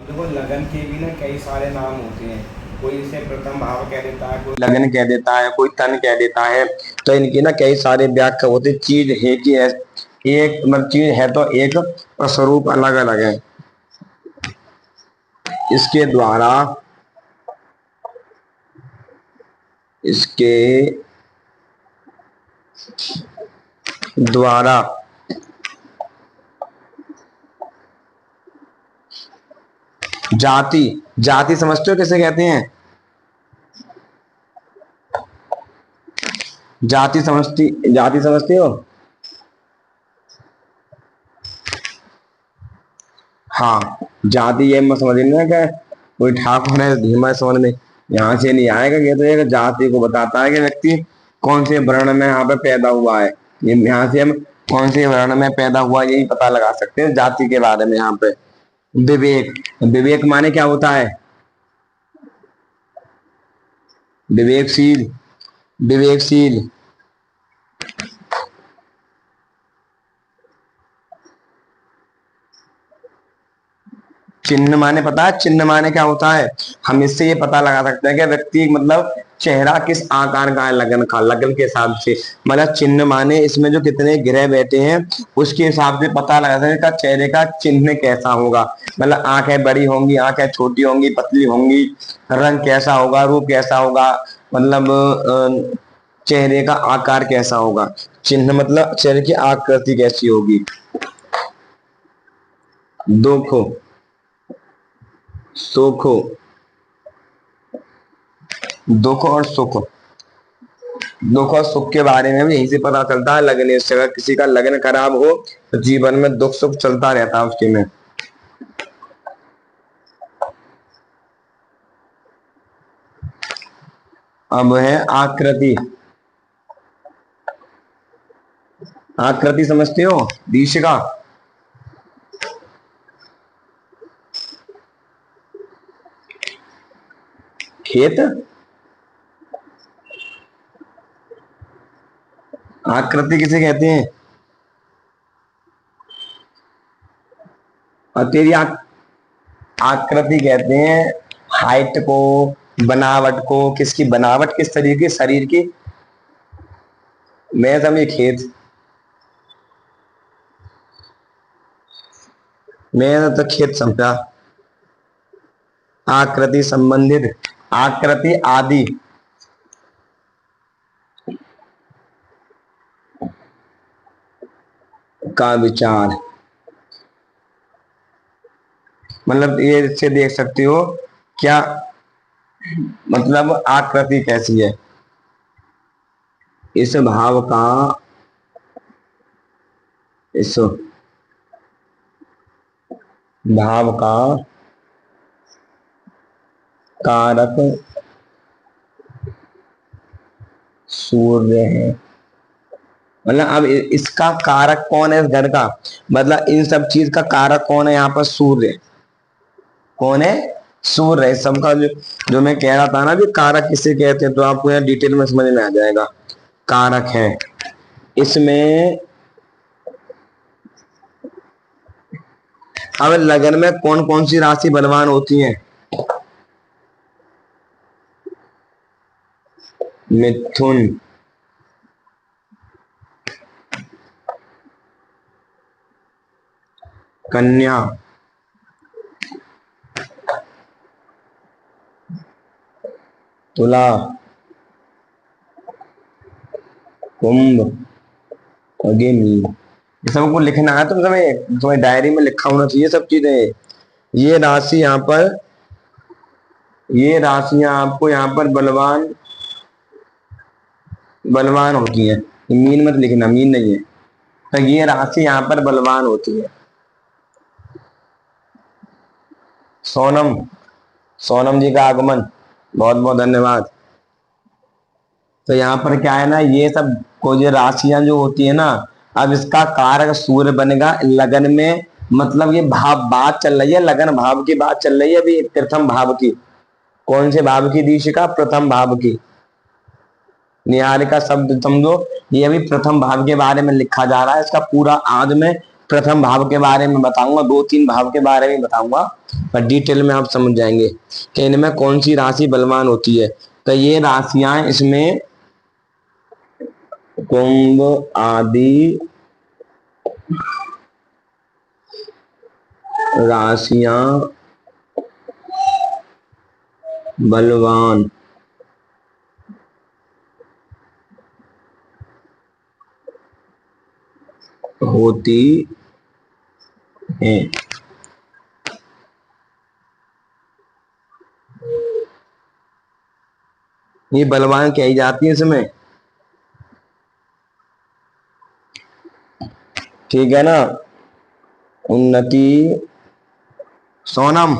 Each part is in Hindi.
देखो लगन के भी ना कई सारे नाम होते हैं। कोई इसे प्रथम भाव कह देता है, कोई लगन कह देता है, कोई तन कह देता है। तो इनकी ना कई सारे व्याख्या होती है। चीज है कि एक मतलब चीज है तो एक, और स्वरूप अलग अलग है। इसके द्वारा इसके द्वारा जाति, जाति समझते हो किसे कहते हैं? जाति समझते हो? हाँ, जाति ये मत समझ लेना कि कोई ठाकुर है धीमा समझ में, यहाँ से नहीं आएगा। ये तो एक जाति को बताता है कि व्यक्ति कौन से वर्ण में यहाँ पे पैदा हुआ है। ये यहाँ से हम कौन से वर्ण में पैदा हुआ यही पता लगा सकते हैं जाति के बारे में। यहाँ पे विवेक, विवेक माने क्या होता है? विवेकशील, विवेकशील। चिन्ह माने पता है? चिन्ह माने क्या होता है? हम इससे ये पता लगा सकते हैं कि व्यक्ति मतलब चेहरा किस आकार का है, लगन का, लगन के हिसाब से। मतलब चिन्ह माने इसमें जो कितने ग्रह बैठे हैं उसके हिसाब से पता लगा सकते हैं का चेहरे का चिन्ह कैसा होगा। मतलब आंखें बड़ी होंगी, आंखें छोटी होंगी, पतली होंगी, रंग कैसा होगा, रूप कैसा होगा, मतलब चेहरे का आकार कैसा होगा। चिन्ह मतलब चेहरे की आकृति कैसी होगी। दुख, सुख, दुख और सुख, दुख और सुख के बारे में भी यहीं से पता चलता है। लगन से अगर किसी का लगन खराब हो तो जीवन में दुख सुख चलता रहता है उसके में। अब है आकृति। आकृति समझते हो? दिशिका, खेत, आकृति किसे कहते हैं? और तेरी आकृति कहते हैं हाइट को, बनावट को। किसकी बनावट? किस तरीके की? शरीर की। मैं समझे खेत, मैं तो खेत समझा। आकृति संबंधित, आकृति आदि का विचार। मतलब ये इससे देख सकते हो क्या, मतलब आकृति कैसी है, इस भाव का, इस भाव का कारक सूर्य है। मतलब अब इसका कारक कौन है इस घर का? मतलब इन सब चीज का कारक कौन है यहाँ पर? सूर्य। कौन है? सूर्य है सबका। जो मैं कह रहा था ना भी कारक किसे कहते हैं, तो आपको यहाँ डिटेल में समझ में आ जाएगा। कारक है इसमें। अब लगन में कौन कौन सी राशि बलवान होती है? मिथुन, कन्या, तुला, कुंभ और ये मीन। ये सबको लिखना है। तुम्हें डायरी में लिखा होना चाहिए सब चीजें। ये राशि यहाँ पर, ये राशियां आपको यहाँ पर बलवान बलवान होती है। मीन मत लिखना, मीन नहीं है। तो ये राशि यहाँ पर बलवान होती है। सोनम, सोनम जी का आगमन, बहुत बहुत धन्यवाद। तो यहाँ पर क्या है ना, ये सब को जो राशियां जो होती है ना, अब इसका कारक सूर्य बनेगा लगन में। मतलब ये भाव बात चल रही है, लगन भाव की बात चल रही है अभी, प्रथम भाव की। कौन से भाव की दीशिका? प्रथम भाव की। निहारिका शब्द समझो, ये अभी प्रथम भाव के बारे में लिखा जा रहा है। इसका पूरा आज मैं प्रथम भाव के बारे में बताऊंगा, 2-3 भाव के बारे में बताऊंगा, पर डिटेल में आप समझ जाएंगे कि इनमें कौन सी राशि बलवान होती है। तो ये राशियां इसमें कुंभ आदि राशियां बलवान होती हैं। ये बलवान कही जाती है इसमें, ठीक है ना। उन्नति, सोनम,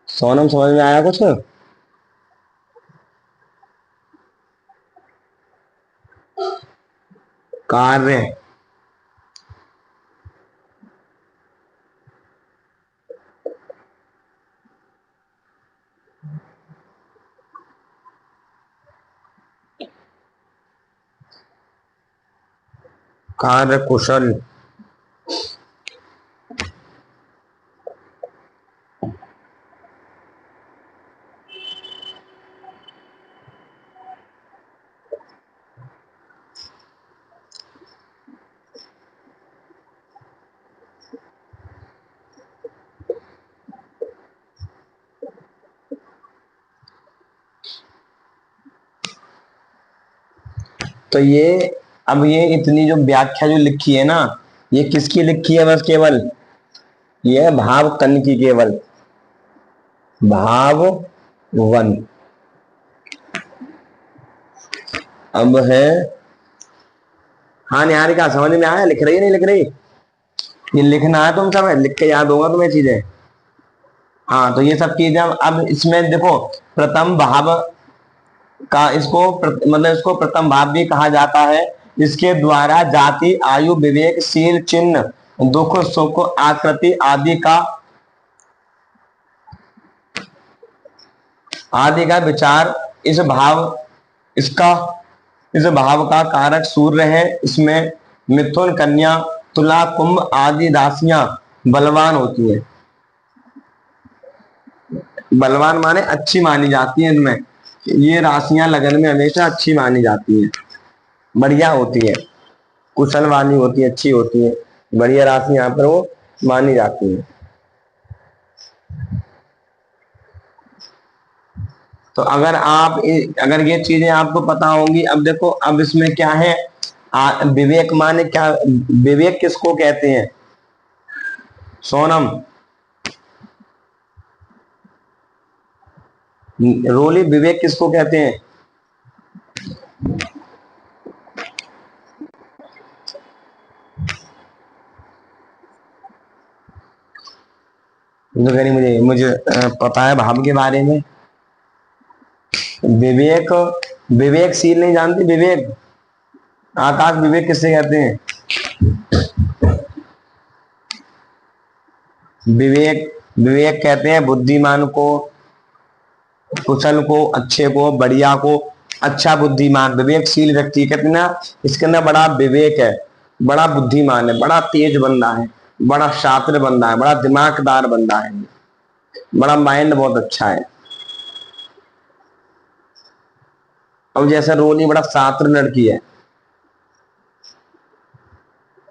सोनम समझ में आया कुछ? कार्य, कार्य कुशल, तो ये, अब ये इतनी जो व्याख्या जो लिखी है ना, ये किसकी लिखी है? बस केवल ये भाव तन की, केवल भाव वन। अब है, हाँ निहारिका समझ में आया? लिख रही है नहीं लिख रही? ये लिखना है, तुम सब लिख के याद होगा तुम्हें चीजें। हाँ तो ये सब चीजें अब इसमें देखो, प्रथम भाव का इसको मतलब इसको प्रथम भाव भी कहा जाता है। इसके द्वारा जाति, आयु, विवेक, शील, चिन्ह, दुख, सुख, आकृति आदि का विचार, इस भाव इसका इस भाव का कारक सूर्य है। इसमें मिथुन, कन्या, तुला, कुंभ आदि राशियां बलवान होती हैं। बलवान माने अच्छी मानी जाती हैं। इनमें ये राशियां लगन में हमेशा अच्छी मानी जाती हैं, बढ़िया होती है, कुशल वाली होती है, अच्छी होती है, बढ़िया राशि यहाँ पर वो मानी जाती है। तो अगर ये चीजें आपको पता होंगी, अब देखो अब इसमें क्या है, विवेक माने क्या? विवेक किसको कहते हैं सोनम? रोली, विवेक किसको कहते हैं? मुझे मुझे पता है भाव के बारे में। विवेक, विवेकशील नहीं जानती? विवेक, आकाश, विवेक किससे कहते हैं? विवेक, विवेक कहते हैं बुद्धिमान को, कुशल को, अच्छे को, बढ़िया को, अच्छा बुद्धिमान। विवेकशील व्यक्ति कहते हैं ना, इसके अंदर बड़ा विवेक है, बड़ा बुद्धिमान है, बड़ा तेज बंदा है, बड़ा शातिर बंदा है, बड़ा दिमागदार बंदा है, बड़ा माइंड बहुत अच्छा है। अब जैसे रोनी बड़ा शातिर लड़की है,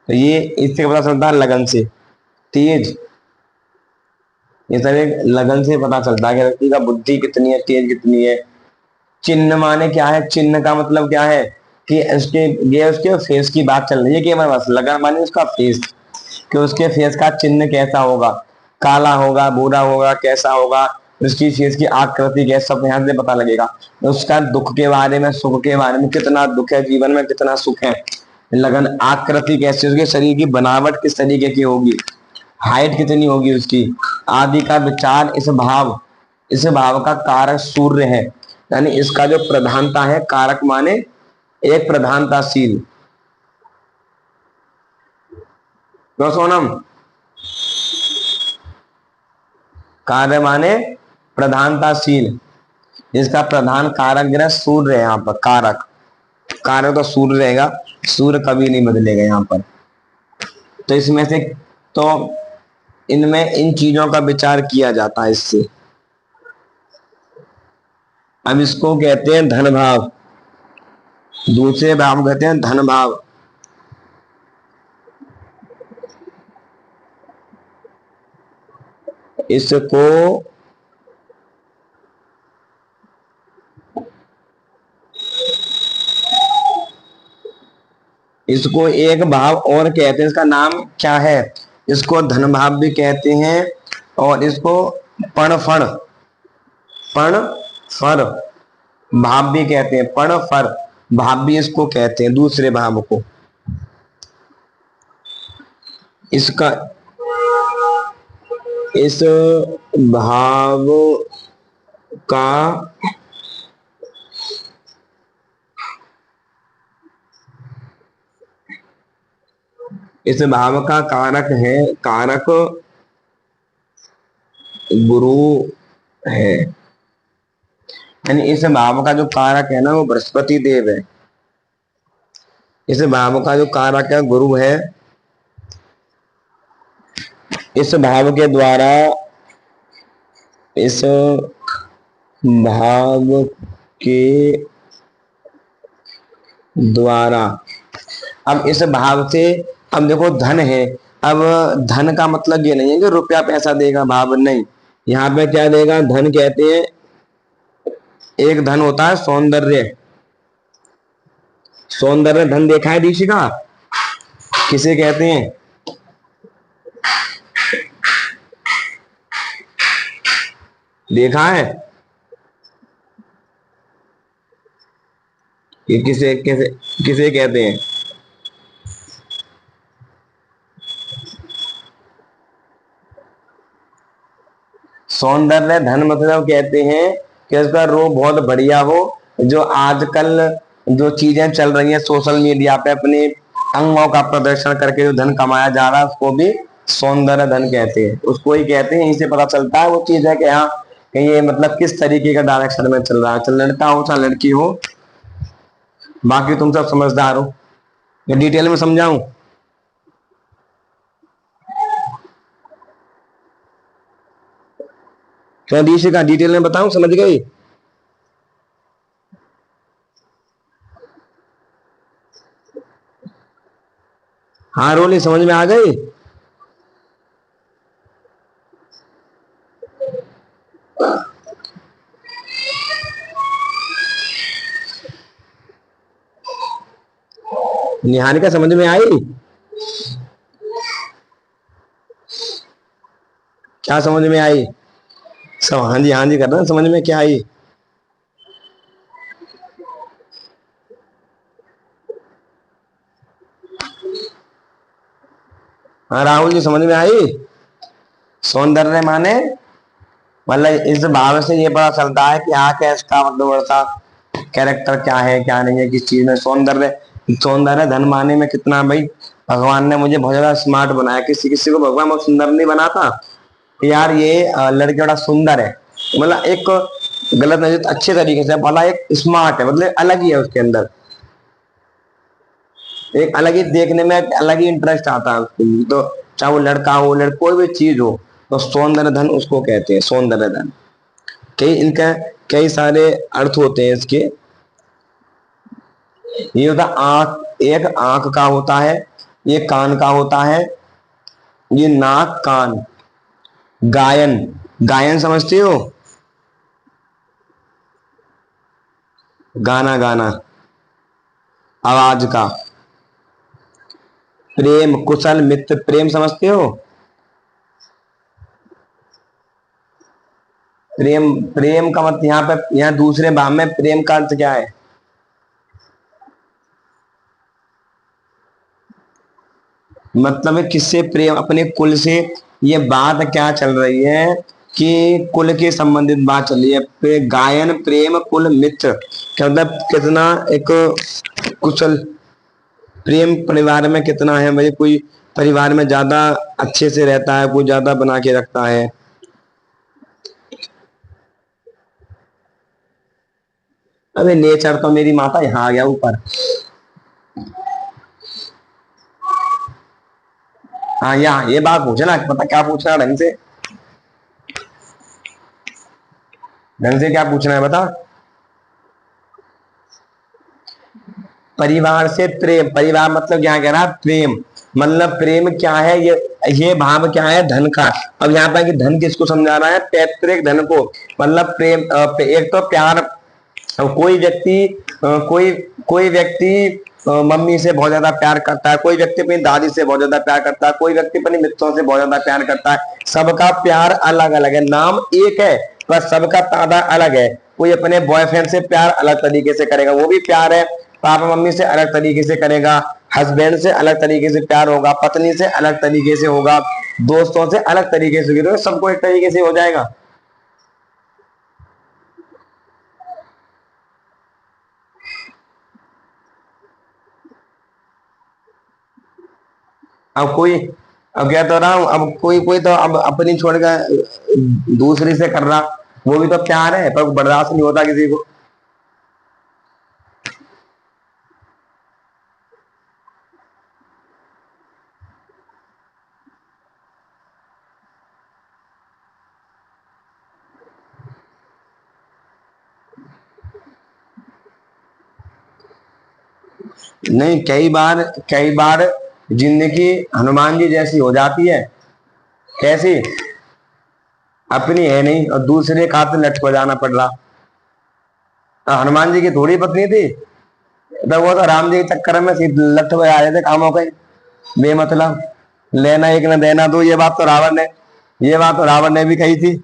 तो ये इससे पता चलता है लगन से, तेज, ये सब एक लगन से पता चलता है कि व्यक्ति का बुद्धि कितनी है, तेज कितनी है। चिन्ह माने क्या है? चिन्ह का मतलब क्या है कि उसके फेस की बात चल रही है कि हमारे पास लगन माने उसका फेस, कि उसके फेस का चिन्ह कैसा होगा, काला होगा, भूरा होगा, कैसा होगा, उसकी फेस की आकृति कैसा, सब यहाँ से पता लगेगा। उसका दुख के बारे में, सुख के बारे में, कितना दुख है जीवन में, कितना सुख है, लगन, आकृति कैसी, उसके शरीर की बनावट किस तरीके की होगी, हाइट कितनी होगी उसकी, आदि का विचार, इस भाव का कारक सूर्य है। यानी इसका जो प्रधानता है, कारक माने एक प्रधानताशील, तो सोनम कार्य माने प्रधानताशील, इसका प्रधान कारक ग्रह सूर्य है। यहाँ पर कारक, कारक तो सूर्य रहेगा, सूर्य कभी नहीं बदलेगा यहाँ पर। तो इसमें से, तो इनमें इन चीजों का विचार किया जाता है इससे। अब इसको कहते हैं धन भाव, दूसरे भाव कहते हैं धन भाव। इसको इसको एक भाव और कहते हैं, इसका नाम क्या है? इसको धन भाव भी कहते हैं और इसको पण फण, पण फर भाव भी कहते हैं, पण फर भाव भी इसको कहते हैं, दूसरे भाव को। इसका, इस भाव का इस भाव का कारक है, कारक गुरु है। यानी इस भाव का जो कारक है ना वो बृहस्पति देव है। इस भाव का जो कारक है गुरु है। इस भाव के द्वारा, इस भाव के द्वारा, अब इस भाव से, अब देखो धन है, अब धन का मतलब ये नहीं है कि रुपया पैसा देगा भाव, नहीं। यहाँ पे क्या देगा? धन कहते हैं, एक धन होता है सौंदर्य, सौंदर्य धन देखा है दीक्षिका? किसे कहते हैं? देखा है? ये किसे किसे किसे कहते हैं? सौंदर्य धन मतलब कहते हैं कि उसका रूप बहुत बढ़िया हो। जो आजकल जो चीजें चल रही हैं सोशल मीडिया पे, अपने अंगों का प्रदर्शन करके जो धन कमाया जा रहा है उसको भी सौंदर्य धन कहते हैं। उसको ही कहते हैं, इसे पता चलता है वो चीज है कि हाँ कि ये मतलब किस तरीके का डायरेक्शन में चल रहा है, चाहे लड़का हो चाहे लड़की हो। बाकी तुम सब समझदार हो, मैं डिटेल में समझाऊं? क्या दीक्षिका डिटेल में बताऊं, समझ गई? हाँ रोली, समझ में आ गई? निहारिका समझ में आई? क्या समझ में आई? सब हाँ जी कर रहे हैं, समझ में क्या आई? हाँ राहुल जी समझ में आई? सौंदर्य माने मतलब इस भाव से ये पता चलता है कि हाँ क्या इसका मतलब ऐसा कैरेक्टर क्या है क्या नहीं है किस चीज में। सौंदर्य, सौंदर्य धन माने में कितना भाई, भगवान ने मुझे बहुत ज्यादा स्मार्ट बनाया। किसी किसी को भगवान बहुत सुंदर नहीं बनाता यार, ये लड़के बड़ा सुंदर है, मतलब एक गलत नहीं, तो अच्छे तरीके से बोला, एक स्मार्ट है, मतलब अलग ही है उसके अंदर, एक अलग ही देखने में अलग ही इंटरेस्ट आता है उसको। तो चाहे वो लड़का हो लड़का, कोई भी चीज हो, तो सौंदर्य धन उसको कहते हैं, सौंदर्य धन। कई इनका कई सारे अर्थ होते हैं इसके। ये होता आंख, एक आंख का होता है, ये कान का होता है, ये नाक कान। गायन, गायन समझते हो? गाना गाना, आवाज का। प्रेम, कुशल मित्र, प्रेम समझते हो? प्रेम, प्रेम का मतलब यहाँ पे, यहाँ दूसरे भाव में प्रेम का अर्थ क्या है? मतलब है किससे प्रेम, अपने कुल से। ये बात क्या चल रही है कि कुल के संबंधित बात चल रही है। गायन, प्रेम, कुल, मित्र, क्या मतलब कितना एक कुशल प्रेम परिवार में कितना है भाई। कोई परिवार में ज्यादा अच्छे से रहता है, कोई ज्यादा बना के रखता है। अबे नेचर तो मेरी माता यहाँ आ गया ऊपर। हाँ यहाँ ये बात पूछना, पता क्या पूछना ढंग से, ढंग से क्या पूछना है बता। परिवार से प्रेम, परिवार मतलब क्या कह रहा है, प्रेम। मतलब प्रेम क्या है, ये भाव क्या है, धन का। अब यहाँ पे कि धन किसको समझा रहा है, पैतृक धन को। मतलब प्रेम एक तो प्यार, कोई व्यक्ति कोई कोई व्यक्ति मम्मी से बहुत ज्यादा प्यार करता है, कोई व्यक्ति अपनी दादी से बहुत ज्यादा प्यार करता है, कोई व्यक्ति अपने मित्रों से बहुत ज्यादा प्यार करता है। सबका प्यार अलग अलग है, नाम एक है पर सबका तादा अलग है। कोई अपने बॉयफ्रेंड से प्यार अलग तरीके से करेगा, वो भी प्यार है। पापा मम्मी से अलग तरीके से करेगा, हस्बैंड से अलग तरीके से प्यार होगा, पत्नी से अलग तरीके से होगा, दोस्तों से अलग तरीके से, तो सबको एक तरीके से हो जाएगा। अब कोई, अब क्या तो रहा हूं, अब कोई कोई तो अब अपनी छोड़ कर दूसरी से कर रहा, वो भी तो प्यार है पर बर्दाश्त नहीं होता किसी को। नहीं, कई बार जिंदगी हनुमान जी जैसी हो जाती है। कैसी, अपनी है नहीं और दूसरे का हाथ लट जाना पड़ रहा। हनुमान जी की थोड़ी पत्नी थी, तो वो तो राम जी के चक्कर में लट बजा रहे थे कामों के बेमतलब, लेना एक न देना दो। ये बात तो रावण ने, ये बात तो रावण ने भी कही थी।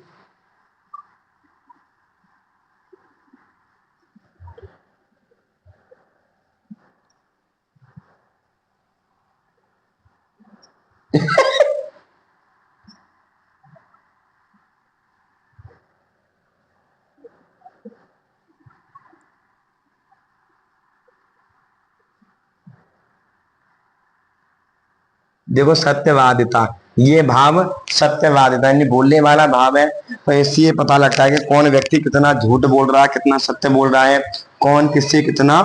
देखो सत्यवादिता, ये भाव सत्यवादिता यानी बोलने वाला भाव है। तो इससे ये पता लगता है कि कौन व्यक्ति कितना झूठ बोल रहा है, कितना सत्य बोल रहा है, कौन किससे कितना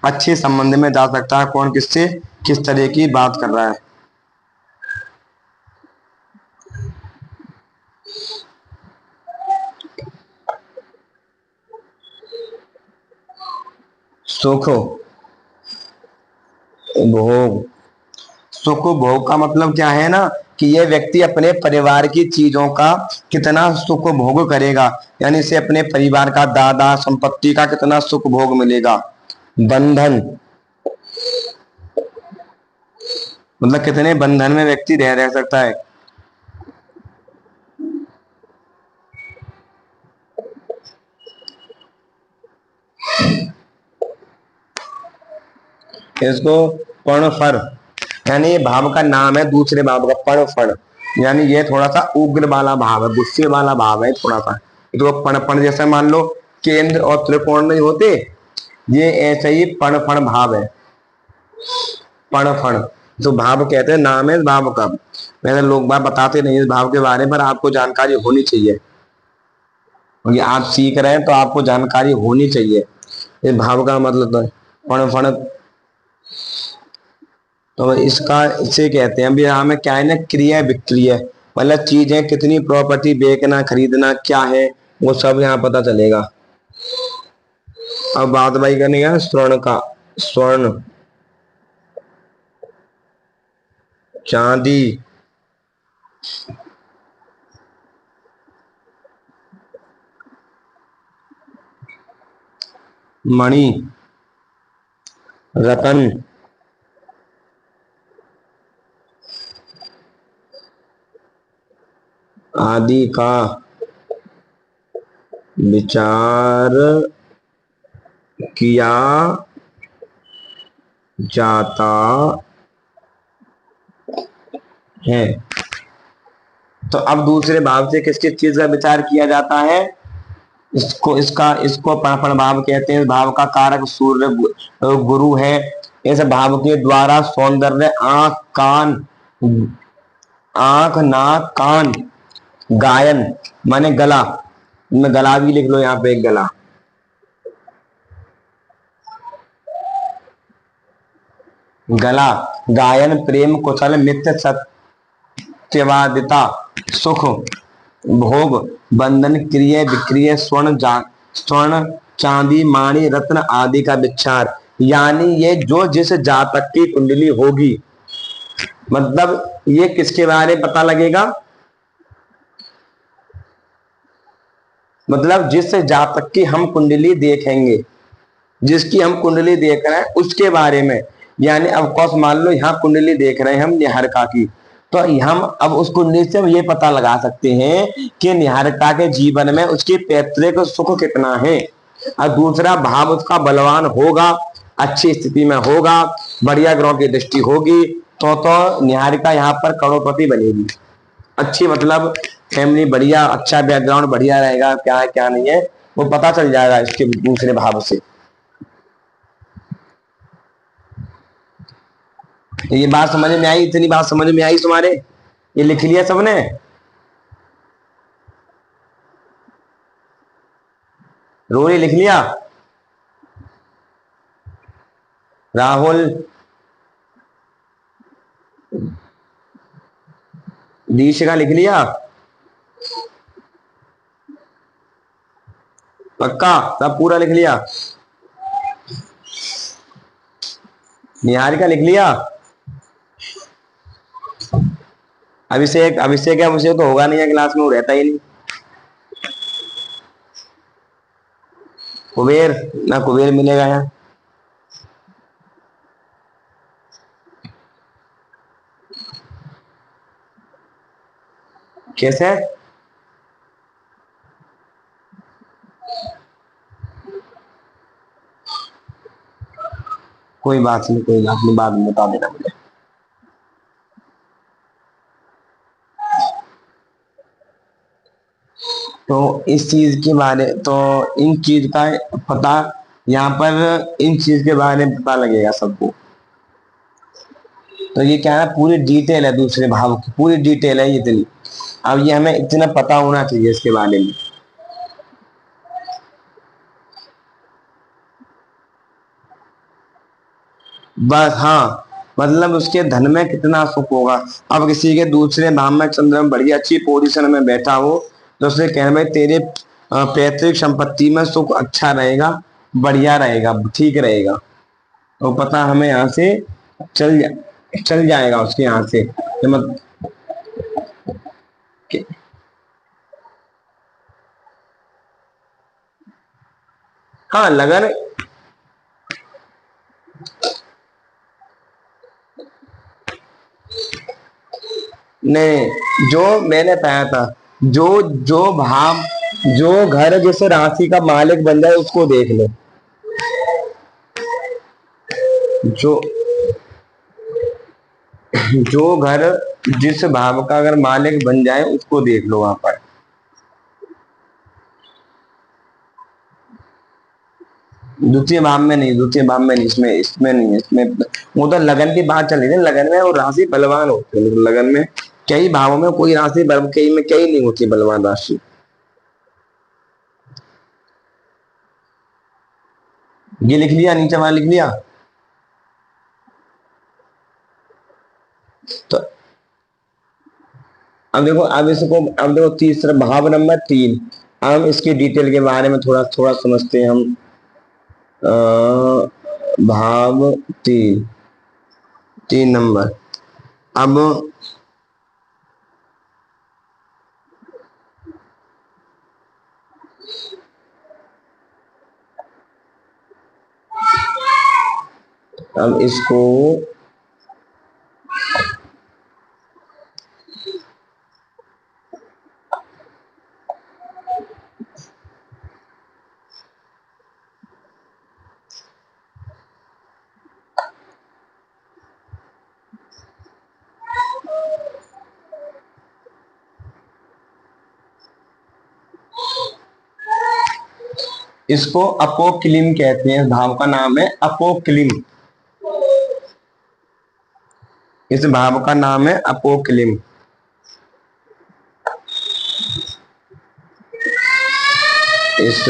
अच्छे संबंध में जा सकता है, कौन किससे किस तरह की बात कर रहा है। सुख भोग, सुख भोग का मतलब क्या है ना, कि ये व्यक्ति अपने परिवार की चीजों का कितना सुख भोग करेगा, यानी इसे अपने परिवार का दादा संपत्ति का कितना सुख भोग मिलेगा। बंधन मतलब कितने बंधन में व्यक्ति रह सकता है। इसको पर्णफर, यानी ये भाव का नाम है दूसरे भाव का, पर्णफर। यानी ये थोड़ा सा उग्र वाला भाव है, गुस्से वाला भाव है थोड़ा सा। तो पण जैसे मान लो केंद्र और त्रिकोण नहीं होते, ये ऐसे ही पण भाव है। पण तो भाव कहते हैं, नाम है इस भाव का। वैसे लोग बात बताते नहीं इस भाव के बारे में, पर आपको जानकारी होनी चाहिए, क्योंकि आप सीख रहे हैं तो आपको जानकारी होनी चाहिए इस भाव का मतलब। तो पण, तो इसका इसे कहते हैं, अभी हमें क्या है ना, क्रिया विक्रिय, मतलब चीजें कितनी, प्रॉपर्टी बेचना खरीदना क्या है, वो सब यहाँ पता चलेगा। अब बात भाई करने का स्वर्ण का, स्वर्ण, चांदी, मणि, रतन, आदि का विचार किया जाता है। तो अब दूसरे भाव से किस किस चीज का विचार किया जाता है, इसको पण भाव कहते हैं। इस भाव का कारक सूर्य गुरु है। इस भाव के द्वारा सौंदर्य, आंख नाक कान, गायन माने गला, मैं गला भी लिख लो यहाँ पे, एक गला, गला, गायन, प्रेम, कुशल, मित्र, सत्यवादिता, सुख, भोग, बंधन, क्रिय, विक्रिय, स्वर्ण, चांदी, माणी, रत्न आदि का विचार। यानी ये जो जिस जातक की कुंडली होगी, मतलब ये किसके बारे में पता लगेगा, मतलब जिस जातक की हम कुंडली देखेंगे, जिसकी हम कुंडली देख रहे हैं उसके बारे में। यानी अब कौस मान लो यहाँ कुंडली देख रहे हैं हम निहारिका की, तो हम अब उस कुंडली से हम ये पता लगा सकते हैं कि निहारिका के जीवन में उसकी पैतृक सुख कितना है। और दूसरा भाव उसका बलवान होगा, अच्छी स्थिति में होगा, बढ़िया ग्रहों की दृष्टि होगी, तो निहारिका यहाँ पर करोड़पति बनेगी। अच्छी मतलब फैमिली बढ़िया, अच्छा बैकग्राउंड बढ़िया रहेगा, क्या है क्या नहीं है वो पता चल जाएगा इसके दूसरे भाव से। तो ये बात समझ में आई, इतनी बात समझ में आई तुम्हारे, ये लिख लिया सबने? रोरी लिख लिया? राहुल, दीशिका लिख लिया? पक्का सब पूरा लिख लिया? निहारिका लिख लिया? अभिषेक, अभिषेक है, अभिषेक तो होगा नहीं है क्लास में, वो रहता ही नहीं। कुबेर, ना कुबेर मिलेगा यहाँ। कैसे? कोई बात नहीं, कोई बात नहीं, बाद में बता देना मुझे। तो इस चीज के बारे, तो इन चीज का पता यहाँ पर, इन चीज के बारे में पता लगेगा सबको। तो ये क्या है, पूरी डिटेल है दूसरे भाव की, पूरी डिटेल है इतनी। अब ये हमें इतना पता होना चाहिए इसके बारे में। बस हाँ, मतलब उसके धन में कितना सुख होगा। अब किसी के दूसरे भाव में चंद्रमा बड़ी अच्छी पोजीशन में बैठा हो, तो उससे कहना भाई तेरे पैतृक संपत्ति में सुख अच्छा रहेगा, बढ़िया रहेगा, ठीक रहेगा। तो पता हमें यहाँ से चल जा, चल जाएगा उसके यहाँ से कि कि- हाँ लगन, नहीं जो मैंने पाया था, जो जो भाव, जो घर जैसे राशि का मालिक बन जाए उसको देख लो। जो जो घर जिस भाव का अगर मालिक बन जाए उसको देख लो वहां पर। द्वितीय भाव में नहीं, द्वितीय भाव में नहीं, इसमें इसमें नहीं है, इसमें वो तो लगन की बात चल रही थी। लगन में और राशि बलवान होते हैं, लगन में कई भावों में कोई राशि कई में कई नहीं होती बलवान राशि। ये लिख लिया, नीचे वाला लिख लिया? तो अब देखो, अब इसको, अब देखो तीसरा भाव नंबर 3, हम इसकी डिटेल के बारे में थोड़ा थोड़ा समझते हैं हम। भाव 3, 3 नंबर। अब अब इसको, इसको अपोक्लिम कहते हैं, इस भाव का नाम है अपोक्लिम। इस भाव का नाम है अपोक्लिम। इस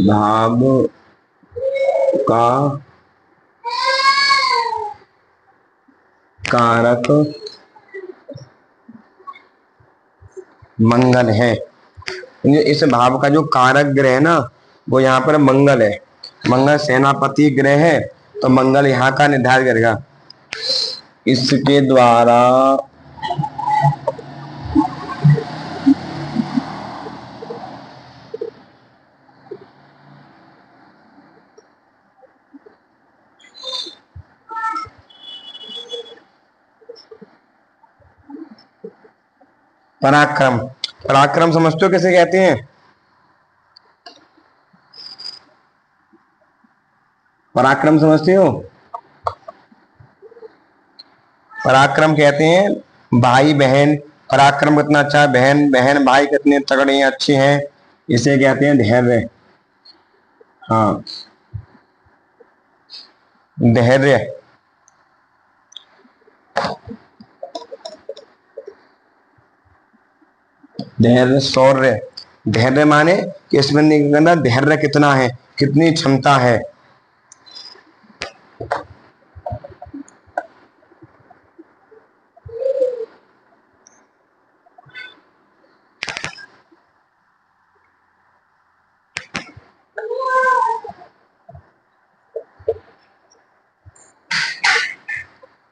भाव का कारक मंगल है। इस भाव का जो कारक ग्रह है ना, वो यहाँ पर मंगल है। मंगल सेनापति ग्रह है, तो मंगल यहाँ का निर्धारण करेगा। इसके द्वारा पराक्रम, पराक्रम समझते हो किसे कहते हैं? पराक्रम समझते हो? पराक्रम कहते हैं भाई बहन, पराक्रम कितना अच्छा है, बहन बहन भाई कितने तगड़े हैं, अच्छे हैं, इसे कहते हैं धैर्य। हाँ, धैर्य। धैर्य शौर्य। धैर्य माने कि इसमें अंदर धैर्य कितना है, कितनी क्षमता है।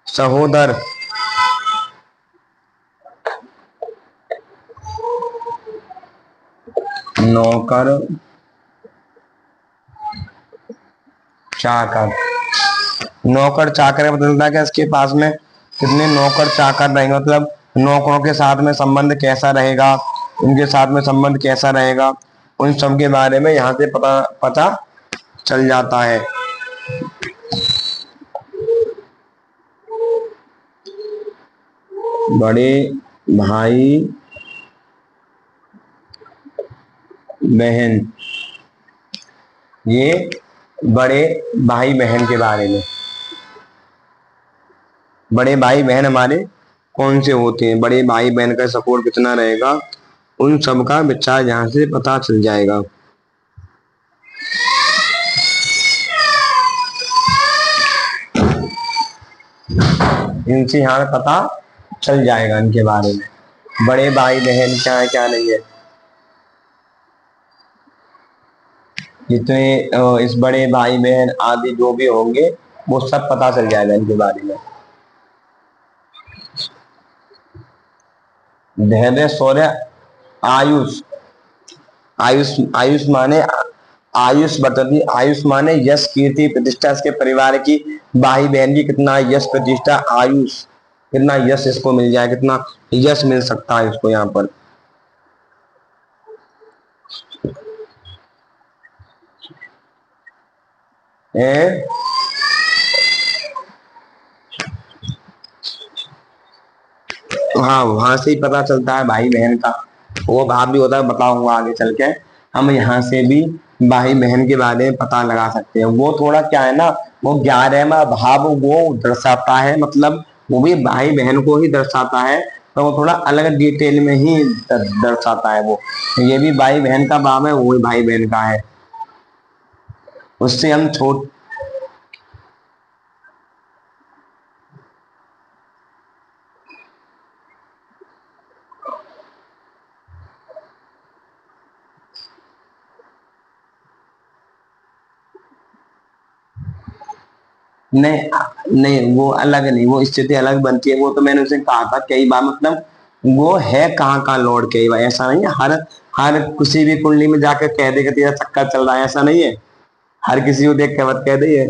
सहोदर, नौकर चाकर। नौकर चाकर बदलता है क्या इसके पास में कितने नौकर चाकर रहेंगे, मतलब नौकरों के साथ में संबंध कैसा रहेगा, उनके साथ में संबंध कैसा रहेगा, उन सब के बारे में यहाँ से पता पता चल जाता है। बड़े भाई बहन, ये बड़े भाई बहन के बारे में। बड़े भाई बहन हमारे कौन से होते हैं, बड़े भाई बहन का सपोर्ट कितना रहेगा, उन सब का विचार यहाँ से पता चल जाएगा। इनसे यहाँ पता चल जाएगा इनके बारे में, बड़े भाई बहन क्या है क्या नहीं है। जितने इस बड़े भाई बहन आदि जो भी होंगे वो सब पता चल जाएगा इनके बारे में। धैर्य शौर्य आयुष। आयुष, आयुष माने आयुष बतती, आयुष माने यश कीर्ति प्रतिष्ठा, इसके परिवार की भाई बहन की कितना यश प्रतिष्ठा आयुष, कितना यश इसको मिल जाए, कितना यश मिल सकता है इसको यहाँ पर। हाँ, वहां से ही पता चलता है भाई बहन का। वो भाव भी होता है, बताऊंगा आगे चल के। हम यहाँ से भी भाई बहन के बारे में पता लगा सकते हैं। वो थोड़ा क्या है ना, वो 11वां भाव वो दर्शाता है, मतलब वो भी भाई बहन को ही दर्शाता है, तो वो थोड़ा अलग डिटेल में ही दर्शाता है। वो ये भी भाई बहन का भाव है, वो भी भाई बहन का है। उससे हम छोट नहीं नहीं, वो अलग नहीं, वो स्थिति अलग बनती है। वो तो मैंने उसे कहा था कई बार, मतलब वो है कहाँ कहाँ लॉर्ड, कई बार ऐसा नहीं है हर हर किसी भी कुंडली में जाकर कह देगा तेरा चक्कर चल रहा है, ऐसा नहीं है। हर किसी को देख के मत कह दे।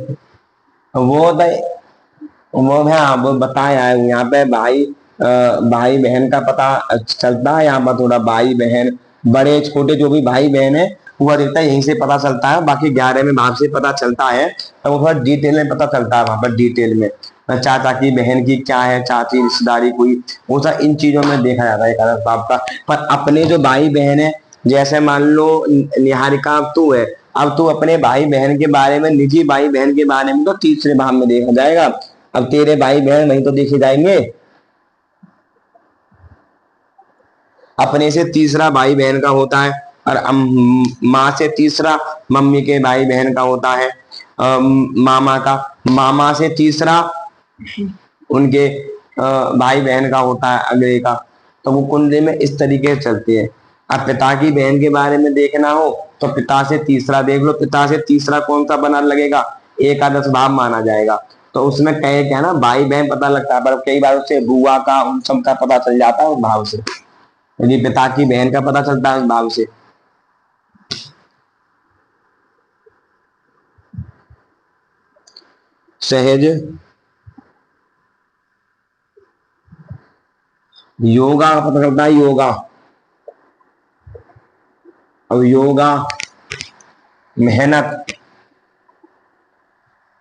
वो तो वो हाँ, वो बताया है यहाँ पे भाई भाई बहन का पता चलता है। यहाँ पर थोड़ा भाई बहन बड़े छोटे जो भी भाई बहन है वो अधिकता यहीं से पता चलता है। बाकी 11वें भाव से पता चलता है, तो वो थोड़ा डिटेल में पता चलता है वहां पर, डिटेल में चाचा की बहन की क्या है, चाची रिश्तेदारी कोई, वो सब इन चीजों में देखा जाता है 11वें भाव का। पर अपने जो भाई बहन है, जैसे मान लो निहारिका अब तू है, अब तू अपने भाई बहन के बारे में, निजी भाई बहन के बारे में तो तीसरे भाव में देखा जाएगा। अब तेरे भाई बहन वहीं तो देखे जाएंगे। अपने से तीसरा भाई बहन का होता है, और माँ से तीसरा मम्मी के भाई बहन का होता है, मामा का, मामा से तीसरा उनके भाई बहन का होता है अगले का, तो वो कुंडली में इस तरीके से चलती है। अब पिता की बहन के बारे में देखना हो तो पिता से तीसरा देख लो, पिता से तीसरा कौन सा बना लगेगा, एकादश भाव माना जाएगा। तो उसमें कहे क्या ना, भाई बहन पता लगता है, पर कई बार उससे बुआ का उन सब का पता चल जाता है उस भाव से, यदि पिता की बहन का पता चलता है उस भाव से। सहज योगा का पता चलता है, योगा। अब योगा मेहनत,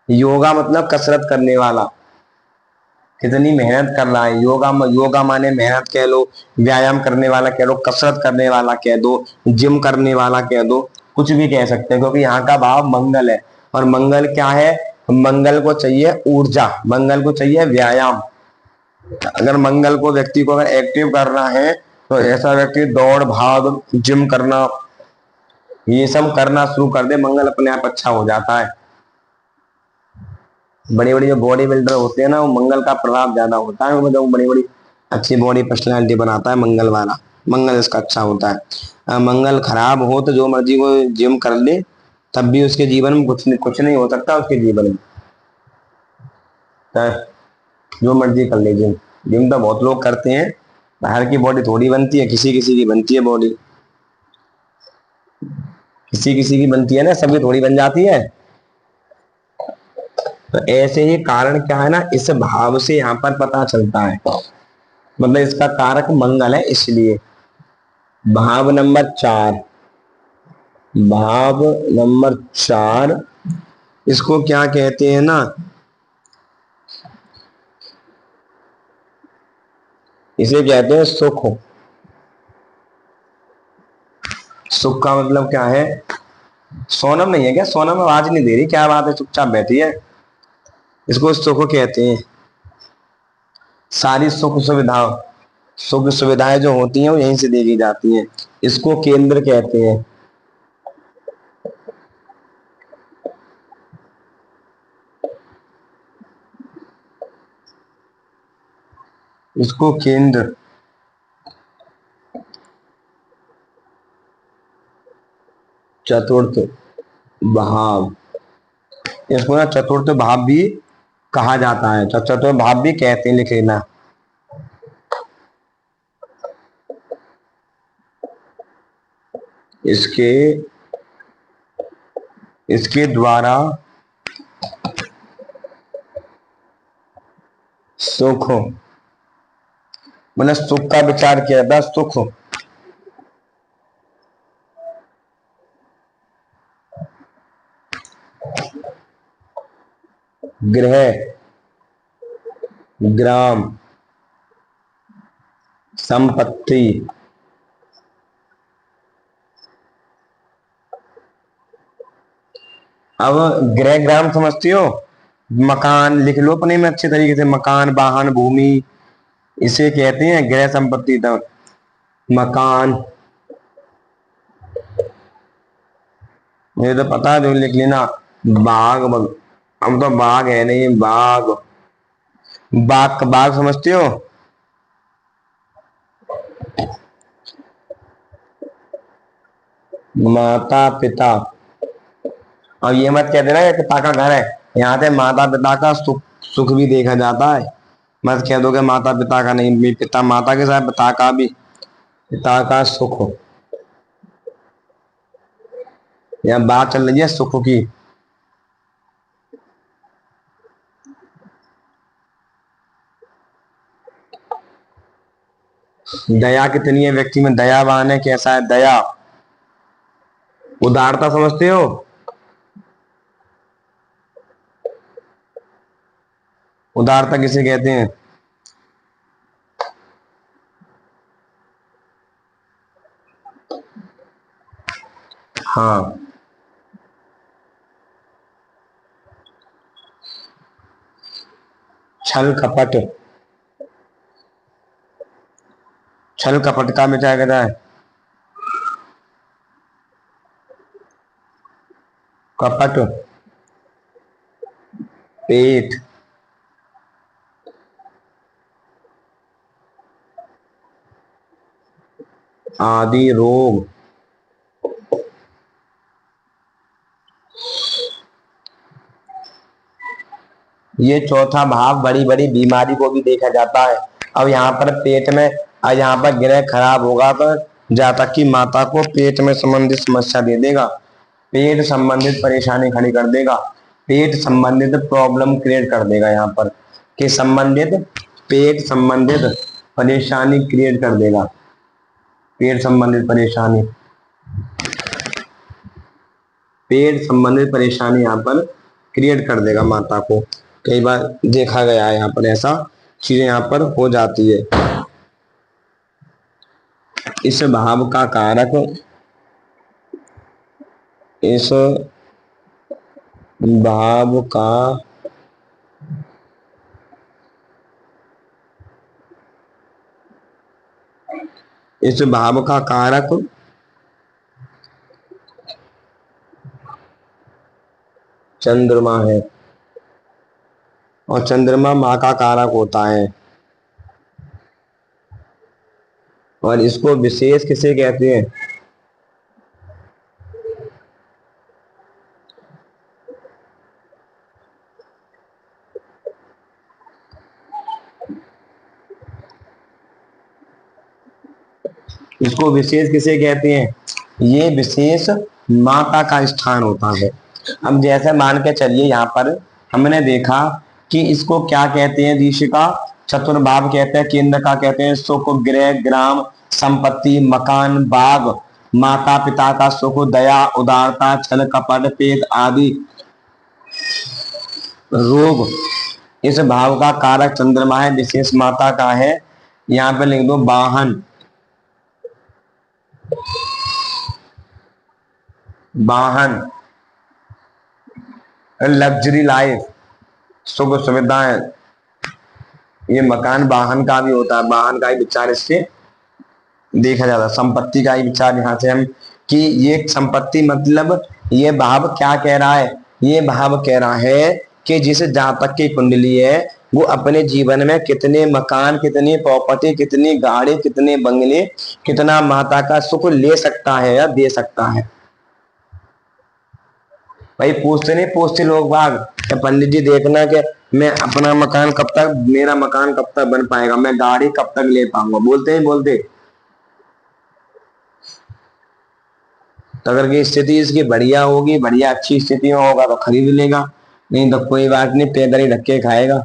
योगा मतलब कसरत करने वाला, कितनी मेहनत कर रहा है। योगा योगा माने मेहनत कह लो, व्यायाम करने वाला कह लो, कसरत करने वाला कह दो, जिम करने वाला कह दो, कुछ भी कह सकते हैं, क्योंकि यहाँ का भाव मंगल है। और मंगल क्या है, मंगल को चाहिए ऊर्जा, मंगल को चाहिए व्यायाम। अगर मंगल को व्यक्ति को अगर एक्टिव करना है तो ऐसा व्यक्ति दौड़ भाग जिम करना, ये सब करना शुरू कर दे, मंगल अपने आप अच्छा हो जाता है। बड़ी बड़ी जो बॉडी बिल्डर होते हैं ना, वो मंगल का प्रभाव ज्यादा होता है, मतलब बड़ी बड़ी अच्छी बॉडी पर्सनैलिटी बनाता है मंगल वाला, मंगल इसका अच्छा होता है। मंगल खराब हो तो जो मर्जी वो जिम कर ले, तब भी उसके जीवन में कुछ नहीं हो सकता उसके जीवन में, जो मर्जी कर ले जिम। जिम तो बहुत लोग करते हैं, बाहर की बॉडी थोड़ी बनती है, किसी किसी की बनती है बॉडी, किसी किसी की बनती है ना, सबकी थोड़ी बन जाती है। तो ऐसे ही कारण क्या है ना, इस भाव से यहाँ पर पता चलता है, मतलब इसका कारक मंगल है इसलिए। भाव नंबर 4, भाव नंबर 4, इसको क्या कहते हैं ना, इसे कहते हैं सुख। सुख का मतलब क्या है, सोनम नहीं है क्या, सोनम आवाज नहीं दे रही, क्या बात है, चुपचाप बैठी है। इसको सुख कहते हैं। सारी सुख सुविधा, सुख सुविधाएं जो होती हैं वो यहीं से देखी जाती हैं। इसको केंद्र कहते हैं। इसको केंद्र, चतुर्थ भाव, इसको ना चतुर्थ भाव भी कहा जाता है, चतुर्थ भाव भी कहते हैं, लिख लेना। इसके इसके द्वारा सुख, मतलब सुख का विचार किया जाता है, सुख गृह, ग्राम, संपत्ति। अब गृह ग्राम समझती हो, मकान लिख लो अपने में अच्छे तरीके से, मकान वाहन भूमि, इसे कहते हैं गृह संपत्ति। तक मकान, मुझे तो पता है, जो लिख लेना। हम तो बाग है नहीं, बाग, बाग बाग समझते हो, माता पिता। और ये मत कह देना ये पिता का घर है, यहाँ से माता पिता का सुख सुख भी देखा जाता है। मत कह दो कि माता पिता का नहीं, भी पिता माता के साथ पिता का भी, पिता का सुख। यहाँ बात चल रही है सुख की। दया कितनी है व्यक्ति में, दयावान है, कैसा है दया, उदारता समझते हो। उदारता किसे कहते हैं, हाँ। छल कपट, छल कपट का मिटाया गया है, कपट, पेट, आदि रोग। ये चौथा भाव बड़ी बड़ी बीमारी को भी देखा जाता है। अब यहाँ पर पेट में, यहाँ पर ग्रह खराब होगा तो जहाँ तक कि माता को पेट में संबंधित समस्या दे देगा, पेट संबंधित परेशानी खड़ी कर देगा, पेट संबंधित प्रॉब्लम क्रिएट कर देगा। यहाँ पर कि संबंधित पेट संबंधित परेशानी क्रिएट कर देगा, पेट संबंधित परेशानी, पेट संबंधित परेशानी यहाँ पर क्रिएट कर देगा माता को। कई बार देखा गया है यहाँ पर ऐसा चीजें यहाँ पर हो जाती है। इस भाव का कारक, इस भाव का इस भाव का कारक चंद्रमा है और चंद्रमा माँ का कारक होता है। और इसको विशेष किसे कहते हैं? इसको विशेष किसे कहते हैं? ये विशेष माता का स्थान होता है। अब जैसे मान के चलिए यहाँ पर हमने देखा कि इसको क्या कहते हैं, दिशिका चतुर्भाव कहते हैं, केंद्र का कहते हैं सुख, गृह, ग्राम, संपत्ति, मकान, बाग, माता पिता का सुख, दया, उदारता, छल कपट, पेट आदि रोग। इस भाव का कारक चंद्रमा है, विशेष माता का है। यहाँ पे लिख दो वाहन, वाहन, लग्जरी लाइफ, सुख सुविधाएं। ये मकान वाहन का भी होता है, वाहन का ही विचार इससे देखा जाता है। संपत्ति का ही विचार यहाँ से हम कि ये संपत्ति मतलब ये भाव क्या कह रहा है? ये भाव कह रहा है कि जिसे जहां तक की कुंडली है वो अपने जीवन में कितने मकान, कितनी प्रॉपर्टी, कितनी गाड़ी, कितने बंगले, कितना माता का सुख ले सकता है या दे सकता है। भाई पूछते लोग बाग, पंडित जी देखना कि मैं अपना मकान कब तक, मेरा मकान कब तक बन पाएगा, मैं गाड़ी कब तक ले पाऊंगा, बोलते ही बोलते। तो अगर की स्थिति इसकी बढ़िया होगी, बढ़िया अच्छी स्थिति में होगा तो खरीद लेगा, नहीं तो कोई बात नहीं, पैदल ही धक्के खाएगा।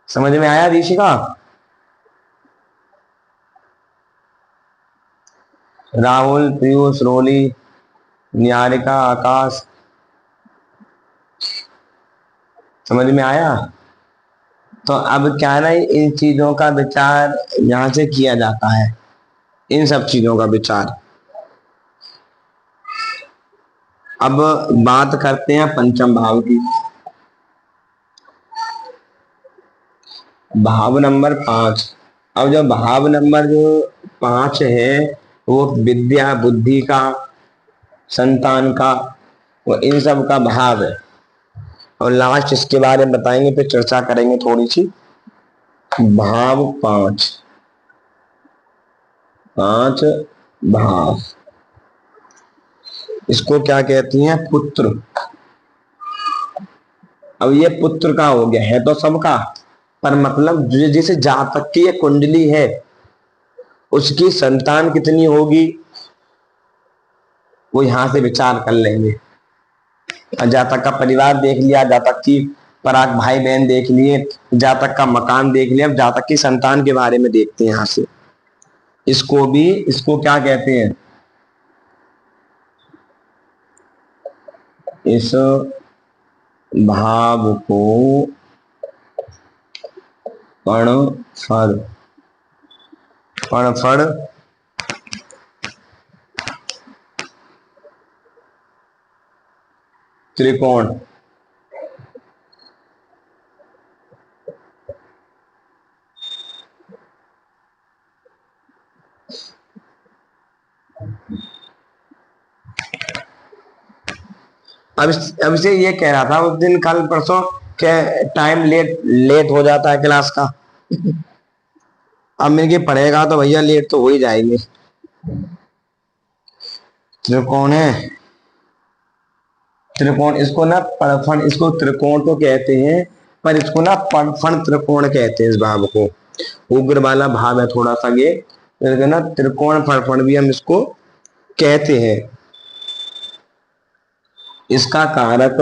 समझ में आया ऋषिका? राहुल, पीयूष, रोली, निहारिका, आकाश, समझ में आया? तो अब क्या है ना, इन चीजों का विचार यहां से किया जाता है, इन सब चीजों का विचार। अब बात करते हैं पंचम भाव की। भाव नंबर 5। अब जो भाव नंबर जो 5 है वो विद्या, बुद्धि का, संतान का, वो इन सब का भाव है। और लास्ट इसके बारे में बताएंगे, फिर चर्चा करेंगे थोड़ी सी। भाव 5, 5 भाव, इसको क्या कहती हैं? पुत्र। अब ये पुत्र का हो गया, है तो सबका, पर मतलब जिसे जहां तक की ये कुंडली है उसकी संतान कितनी होगी वो यहां से विचार कर लेंगे। जातक का परिवार देख लिया, जातक की पराग भाई बहन देख लिए, जातक का मकान देख लिया, अब जातक की संतान के बारे में देखते हैं। यहां से इसको क्या कहते हैं? इस भाव को पणफड़ त्रिकोण। अब से ये कह रहा था उस दिन, कल परसों, के टाइम लेट हो जाता है क्लास का। अब मेरे पढ़ेगा तो भैया लेट तो हो ही जाएंगे। त्रिकोण है, त्रिकोण, इसको ना परफण, इसको त्रिकोण तो कहते हैं, पर इसको ना परफण त्रिकोण कहते हैं इस भाव को। उग्र वाला भाव है थोड़ा सा ये, तो ना त्रिकोण परफण भी हम इसको कहते हैं। इसका कारक,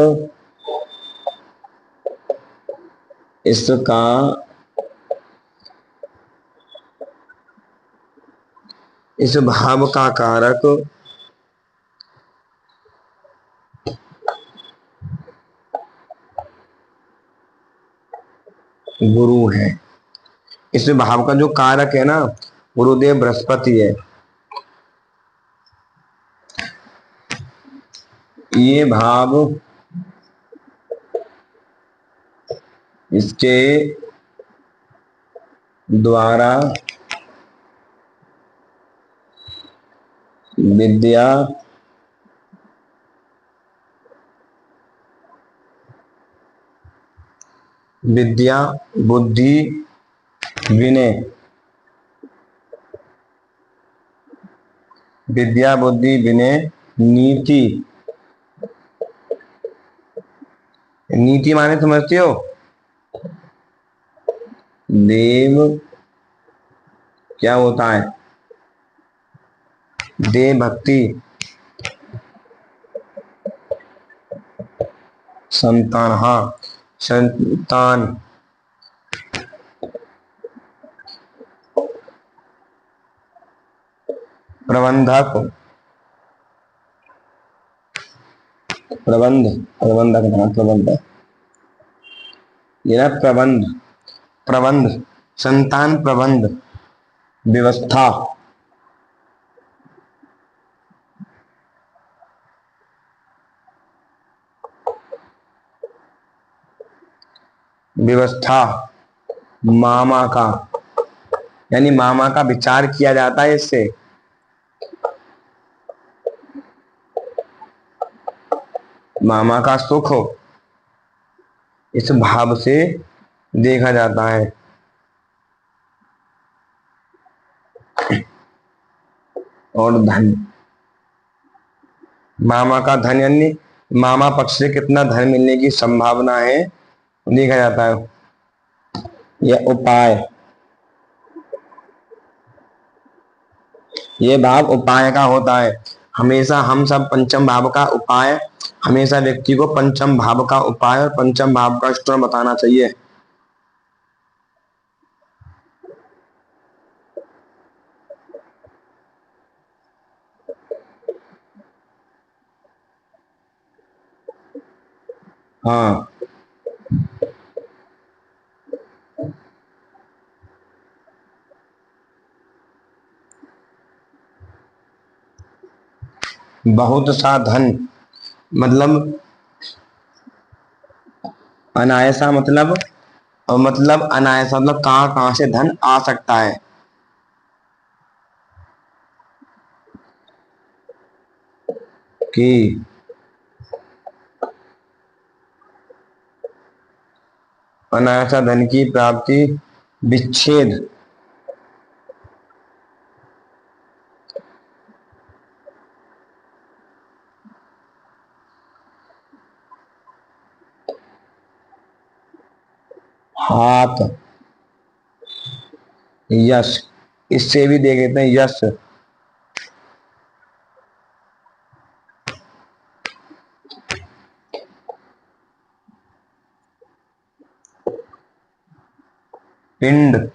इसका इस भाव का कारक गुरु है। इस भाव का जो कारक है ना, गुरुदेव बृहस्पति है। ये भाव इसके द्वारा विद्या, विद्या, बुद्धि, विनय, विद्या, बुद्धि, विनय, नीति, नीति माने समझते हो? देव क्या होता है? देव भक्ति, संतान, हाँ संतान, प्रबंधक, प्रबंध, प्रबंधक था, प्रबंधक, ये ना प्रबंध, प्रबंध, संतान प्रबंध, व्यवस्था, व्यवस्था, मामा का, यानी मामा का विचार किया जाता है इससे। मामा का सुख इस भाव से देखा जाता है। और धन, मामा का धन, यानी मामा पक्ष से कितना धन मिलने की संभावना है देखा जाता है। यह उपाय, ये भाव उपाय का होता है। हमेशा हम सब पंचम भाव का उपाय, हमेशा व्यक्ति को पंचम भाव का उपाय और पंचम भाव का स्तर बताना चाहिए। हाँ, बहुत सा धन, मतलब अनायसा, मतलब अनायसा मतलब कहां कहां से धन आ सकता है। कि अनायसा धन की प्राप्ति, विच्छेद, हाथ, यश, इससे भी देख लेते हैं यश, पिंड,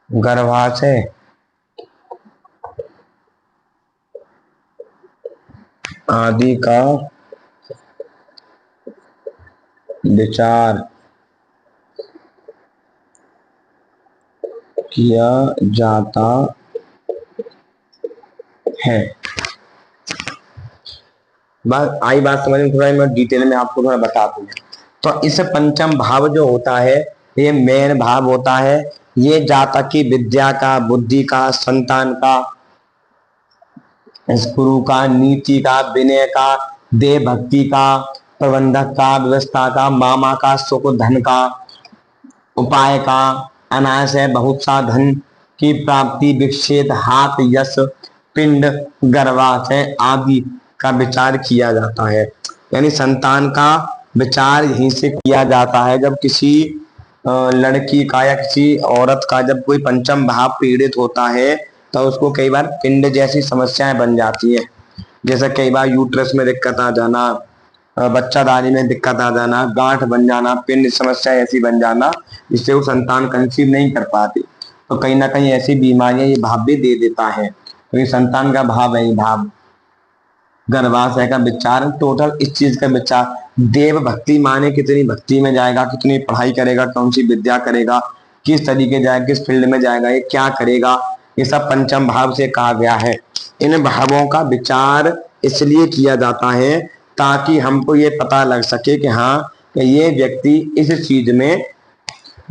गर्भाशय, आदि का विचार किया जाता है। बात समझ में, थोड़ा मैं डिटेल में आपको थोड़ा बता दूं। तो इस पंचम भाव जो होता है, ये मेन भाव होता है। ये जातक की विद्या का, बुद्धि का, संतान का, इस गुरु का, नीति का, विनय का, देव भक्ति का, प्रबंधक का, व्यवस्था का, मामा का, सुख धन का, उपाय का, अनायास है बहुत सा धन की प्राप्ति, विक्षेप, हाथ, यश, पिंड, गर्भाशय आदि का विचार किया जाता है। यानी संतान का विचार यहीं से किया जाता है। जब किसी लड़की का या किसी औरत का जब कोई पंचम भाव पीड़ित होता है तो उसको कई बार पिंड जैसी समस्याएं बन जाती है। जैसे कई बार यूट्रस में दिक्कत आ जाना, बच्चादानी में दिक्कत आ जाना, गांठ बन जाना, पिंड समस्या ऐसी बन जाना जिससे वो संतान कंसीव नहीं कर पाती। तो कहीं ना कहीं ऐसी बीमारियां ये भाव भी दे देता है। तो ये संतान का भाव है, ये भाव गर्भाशय का विचार, टोटल इस चीज का विचार। देव भक्ति माने कितनी भक्ति में जाएगा, कितनी पढ़ाई करेगा, कौन सी विद्या करेगा, किस तरीके जाएगा, किस फील्ड में जाएगा, ये क्या करेगा, ये सब पंचम भाव से कहा गया है। इन भावों का विचार इसलिए किया जाता है ताकि हमको ये पता लग सके कि हाँ कि ये व्यक्ति इस चीज में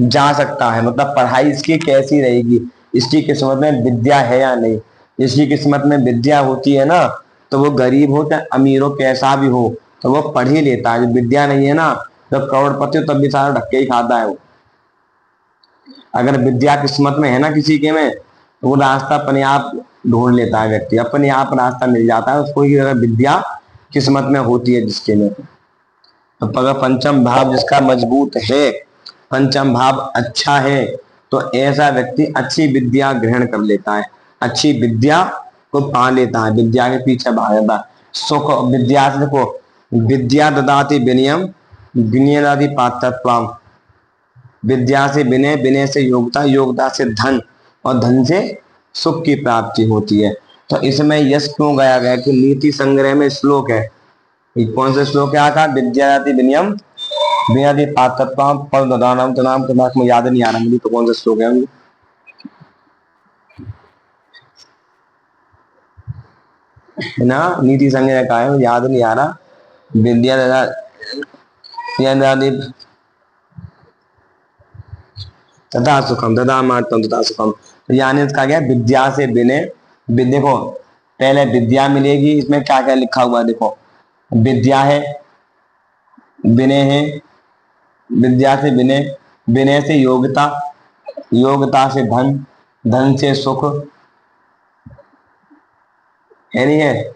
जा सकता है, मतलब पढ़ाई इसकी कैसी रहेगी, इसकी किस्मत में विद्या है या नहीं। इसकी किस्मत में विद्या होती है ना, तो वो गरीब हो चाहे अमीर हो, कैसा भी हो, तो वो पढ़ ही लेता है। विद्या नहीं है ना, तो करोड़पति हो तब भी सारा धक्के ही खाता है वो। अगर विद्या किस्मत में है ना किसी के में, तो वो रास्ता अपने आप ढूंढ लेता है, व्यक्ति अपने आप रास्ता मिल जाता है उसको। अगर विद्या किस्मत में होती है जिसके में, तो अगर पंचम भाव जिसका मजबूत है, पंचम भाव अच्छा है, तो ऐसा व्यक्ति अच्छी विद्या ग्रहण कर लेता है, अच्छी विद्या को पा लेता है, विद्या के पीछे भाग जाता है। सुख विद्या से, देखो विद्या ददाति विनयम, विनय ददाति पात्रत्वम। विद्या से विनय, विनय से योग्यता, योग्यता से धन, और धन से सुख की प्राप्ति होती है। तो इसमें यश क्यों गाया गया कि नीति संग्रह में श्लोक है, कौन सा श्लोक है आका, विद्या ददाति विनयम विनय पात्रत्वम फल ददानम तनाम, तो याद नहीं आ रहा मुझे तो कौन सा श्लोक है ना, नीति संग्रह का है, याद नहीं आ रहा। विद्या तथा सुखम तथा मार्तम तथा सुखम, यानी इसका क्या, विद्या से विनय। देखो पहले विद्या मिलेगी, इसमें क्या क्या लिखा हुआ है, देखो विद्या है, विनय है, विद्या से विनय, विनय से योग्यता, योग्यता से धन, धन से सुख है, नहीं है।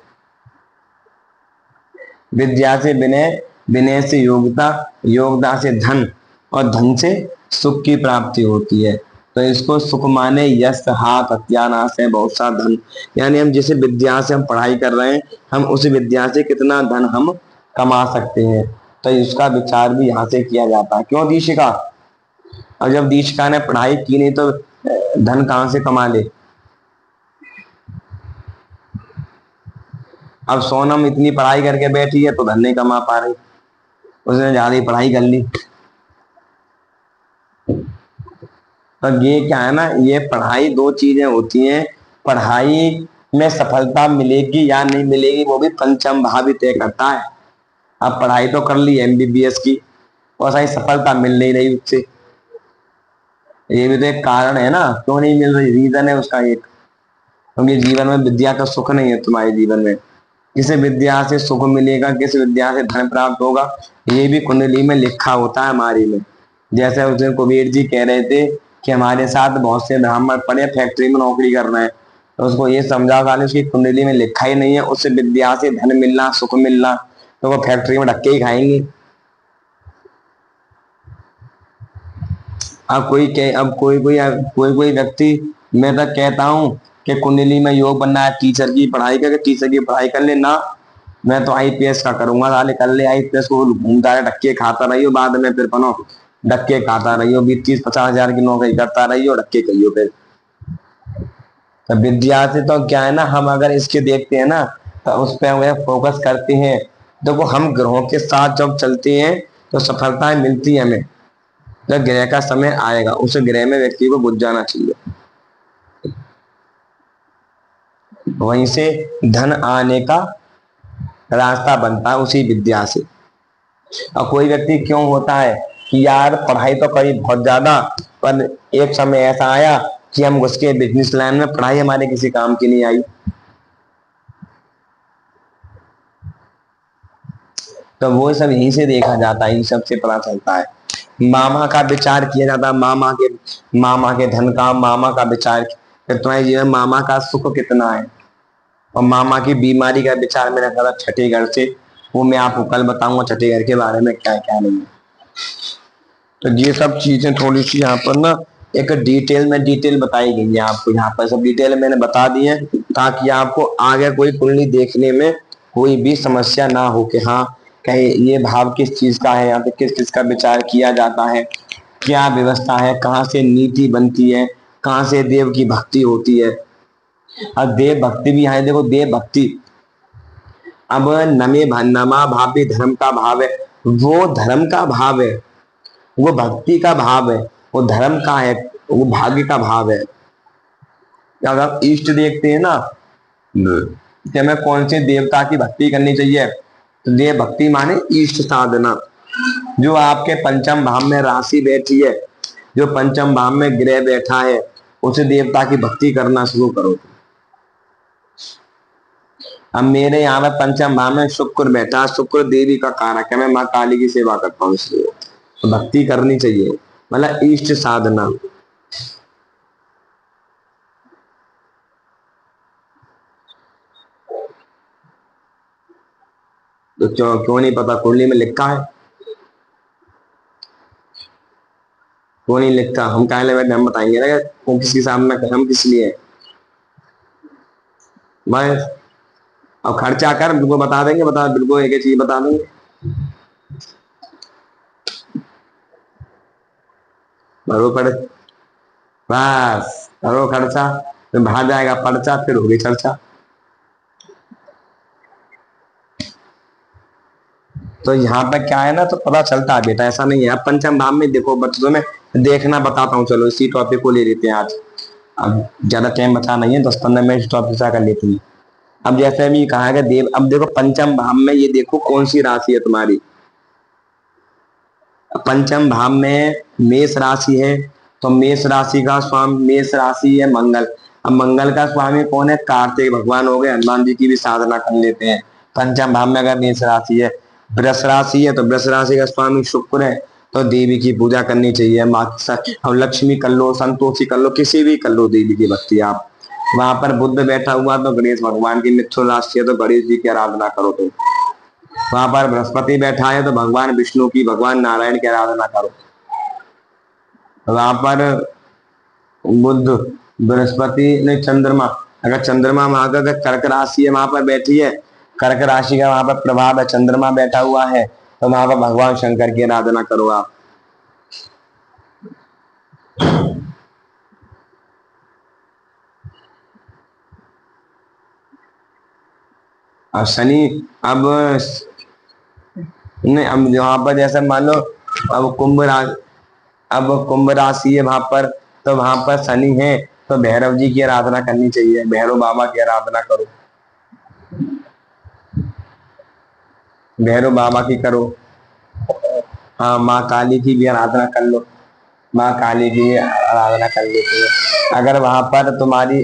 विद्या से विनय, विनय से योग्यता, योग्यता से धन, और धन से सुख की प्राप्ति होती है। तो इसको सुख माने यश, हाथ, हत्यानाश है, बहुत सा धन। यानी हम जिस विद्या से हम पढ़ाई कर रहे हैं, हम उस विद्या से कितना धन हम कमा सकते हैं, तो इसका विचार भी यहाँ से किया जाता है। क्यों दीक्षिका, और जब दीक्षिका ने पढ़ाई की नहीं तो धन कहाँ से कमा ले। अब सोनम इतनी पढ़ाई करके बैठी है तो धन नहीं कमा पा रही, उसने ज्यादा ही पढ़ाई कर ली। तो ये क्या है ना, ये पढ़ाई दो चीजें होती हैं, पढ़ाई में सफलता मिलेगी या नहीं मिलेगी वो भी पंचम भाव ही तय करता है। अब पढ़ाई तो कर ली एमबीबीएस की, और सही सफलता मिल नहीं रही उससे, ये भी तो एक कारण है ना, क्यों नहीं मिल रही, रीजन है उसका एक, क्योंकि जीवन में विद्या का सुख नहीं है तुम्हारे जीवन में। किस विद्या से सुख मिलेगा, किस विद्या से धन प्राप्त होगा, ये भी कुंडली में लिखा होता है हमारी में। जैसे उस दिन कुबेर जी कह रहे थे कि हमारे साथ बहुत से ब्राह्मण पढ़े, फैक्ट्री में नौकरी कर रहे हैं, तो उसको ये समझा खाली उसकी कुंडली में लिखा ही नहीं है उस विद्या से धन मिलना, सुख मिलना, तो वो फैक्ट्री में धक्के ही खाएंगे। अब कोई व्यक्ति, मैं तो कहता हूँ कि कुंडली में योग बनना है, टीचर की पढ़ाई करके टीचर की पढ़ाई कर ले ना, मैं तो आईपीएस का करूंगा, साले कर ले आईपीएस को, घूमता है धक्के खाता रहियो, बाद में फिर बनो धक्के खाता रहियो, 20-30-50 हजार की नौकरी करता रहियो, धक्के करियो फिर। तो विद्या से तो क्या है ना, हम अगर इसके देखते हैं ना तो उस पर फोकस करते हैं, देखो हम ग्रहों के साथ जब चलते हैं तो सफलताएं मिलती है हमें। जब ग्रह का समय आएगा उस ग्रह में व्यक्ति को घुस जाना चाहिए, वहीं से धन आने का रास्ता बनता है उसी विद्या से। और कोई व्यक्ति क्यों होता है कि यार पढ़ाई तो करी बहुत ज्यादा, पर एक समय ऐसा आया कि हम घुस के बिजनेस लाइन में, पढ़ाई हमारे किसी काम की नहीं आई। तो वो सब यहीं से देखा जाता है, इन सब से पता चलता है। मामा का विचार किया जाता है, मामा के धन का, मामा का विचार, फिर तुम्हारे जीवन मामा का सुख कितना है। और मामा की बीमारी का विचार मैंने कहा था छठे घर से, वो मैं आपको कल बताऊंगा छठे घर के बारे में क्या क्या नहीं है। तो ये सब चीजें थोड़ी सी यहाँ पर ना एक डिटेल बताई गई है आपको, यहाँ पर सब डिटेल मैंने बता दी है, ताकि आपको आगे कोई कुंडली देखने में कोई भी समस्या ना हो कि हाँ कहीं ये भाव किस चीज का है, यहाँ पे किस किस का विचार किया जाता है, क्या व्यवस्था है, कहाँ से नीति बनती है, कहाँ से देव की भक्ति होती है। अब देव भक्ति भी है, देखो देव भक्ति, अब नमा भाव भी धर्म का भाव है, वो धर्म का भाव है, वो भक्ति का भाव है, वो धर्म का है, वो भाग्य का भाव है। अगर आप इष्ट देखते हैं ना कि हमें कौन से देवता की भक्ति करनी चाहिए, तो देव भक्ति माने इष्ट साधना। जो आपके पंचम भाव में राशि बैठी है, जो पंचम भाव में ग्रह बैठा है, उस देवता की भक्ति करना शुरू करो। अब मेरे यहाँ पे पंचम भाव में शुक्र बैठा, शुक्र देवी का कारक है, मैं माँ काली की सेवा करता हूँ, इसलिए तो भक्ति करनी चाहिए, मतलब इष्ट साधना। तो क्यों नहीं पता, कुंडली में लिखा है, क्यों नहीं लिखा, हम कहा बैठे हम बताएंगे ना वो किसके सामने, हम किस लिए बस। अब खर्चा कर बिल्कुल बता देंगे, बता बिल्कुल एक एक चीज बता देंगे, भरो पड़े, बस करो खर्चा, फिर भाग जाएगा पर्चा, फिर होगी चर्चा। तो यहाँ पे क्या है ना, तो पता चलता है बेटा, ऐसा नहीं है। अब पंचम भाव में देखो बच्चों में देखना बताता हूँ, चलो इसी टॉपिक को ले लेते हैं आज, अब ज्यादा टाइम बचा नहीं है, 10-15 मिनट टॉपिक कर लेते हैं। अब जैसे अभी कहा है देव, अब देखो पंचम भाव में ये देखो कौन सी राशि है तुम्हारी, पंचम भाव में मेष राशि है, तो मेष राशि का स्वामी, मेष राशि है मंगल। अब मंगल का स्वामी कौन है, कार्तिक भगवान हो गए, हनुमान जी की भी साधना कर लेते हैं पंचम भाव में अगर मेष राशि है। वृष राशि है, तो वृष राशि का स्वामी शुक्र है, तो देवी की पूजा करनी चाहिए, माँ अब लक्ष्मी कर लो, संतोषी कर लो, किसी भी कर लो देवी की भक्ति आप। वहां पर बुद्ध बैठा हुआ, तो गणेश भगवान की मिथुन राशि है, तो गणेश जी की आराधना करो। तो वहां पर बृहस्पति बैठा है, तो भगवान विष्णु की, भगवान नारायण की आराधना करो। वहां पर बुद्ध, बृहस्पति ने, चंद्रमा, अगर चंद्रमा वहां का कर्क राशि है वहां पर बैठी है, कर्क राशि का वहां पर प्रभाव है, चंद्रमा बैठा हुआ है, तो वहां पर भगवान शंकर की आराधना करो आप। अब शनि, अब नहीं, अब वहां पर जैसे मान लो अब कुंभ राशि है वहां पर, तो वहां पर शनि है, तो भैरव जी की आराधना करनी चाहिए, भैरव बाबा की आराधना करो, भैरव बाबा की करो। हाँ, माँ काली की भी आराधना कर लो, माँ काली की आराधना कर लेते हैं। अगर वहां पर तुम्हारी,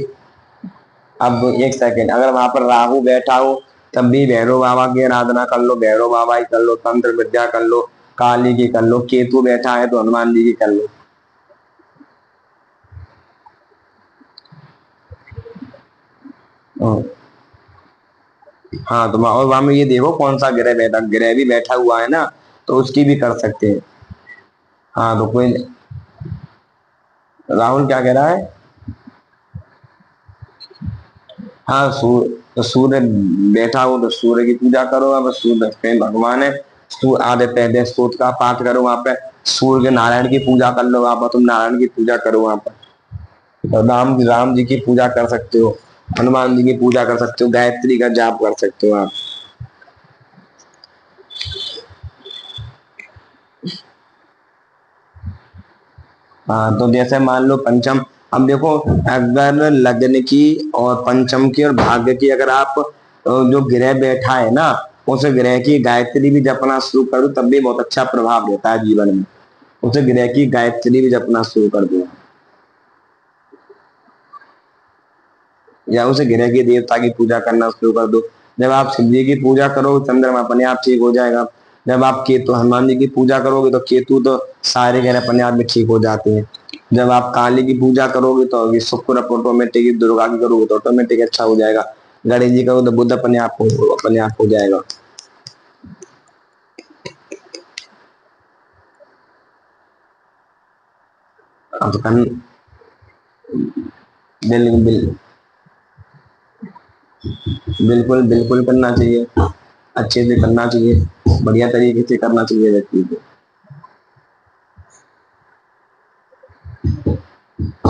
अब एक सेकेंड, अगर वहां पर राहु बैठा हो, तब भी भैरव बाबा की आराधना कर लो, भैरव बाबा ही कर लो, तंत्र विद्या कर लो, काली की कर लो, केतु बैठा है तो हनुमान जी की कर लो। हाँ, तो और वहां में ये देखो कौन सा ग्रह बैठा, ग्रह भी बैठा हुआ है ना, तो उसकी भी कर सकते हैं। हाँ, तो कोई, राहुल क्या कह रहा है, हाँ तो सूर्य बैठा हो तो सूर्य की पूजा करो। अब सूर्य भगवान है, आधे पहले स्तोत्र का पाठ करो वहां पे, सूर्य नारायण की पूजा कर लो वहां पर, तुम नारायण की पूजा करो वहां पर, तो राम जी की पूजा कर सकते हो, हनुमान जी की पूजा कर सकते हो, गायत्री का जाप कर सकते हो आप। हाँ, तो जैसे मान लो पंचम, अब देखो अगर लग्न की और पंचम की और भाग्य की, अगर आप जो ग्रह बैठा है ना, उस ग्रह की गायत्री भी जपना शुरू करो, तब भी बहुत अच्छा प्रभाव देता है जीवन में। उसे ग्रह की गायत्री भी जपना शुरू कर दो, या उसे ग्रह के देवता की पूजा करना शुरू कर दो। जब आप शिव जी की पूजा करोगे चंद्रमा अपने आप ठीक हो जाएगा। जब आप केतु हनुमान जी की पूजा करोगे तो केतु तो सारे ग्रह अपने आप में ठीक हो जाते हैं। जब आप काली की पूजा करोगे तो ये शुक्र ऑटोमेटिक, दुर्गा की करोगे तो ऑटोमेटिक अच्छा हो जाएगा। गणेश जी करोगे तो बुध अपने आप हो जाएगा। अब तो बिल्कुल बिल्कुल बिल्कुल करना चाहिए, अच्छे से करना चाहिए, बढ़िया तरीके से करना चाहिए व्यक्ति को,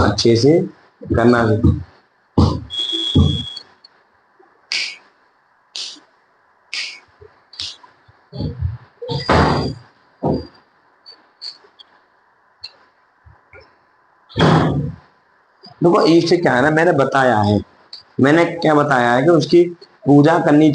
अच्छे से करना चाहिए। देखो इससे क्या है ना, मैंने क्या बताया है कि उसकी पूजा करनी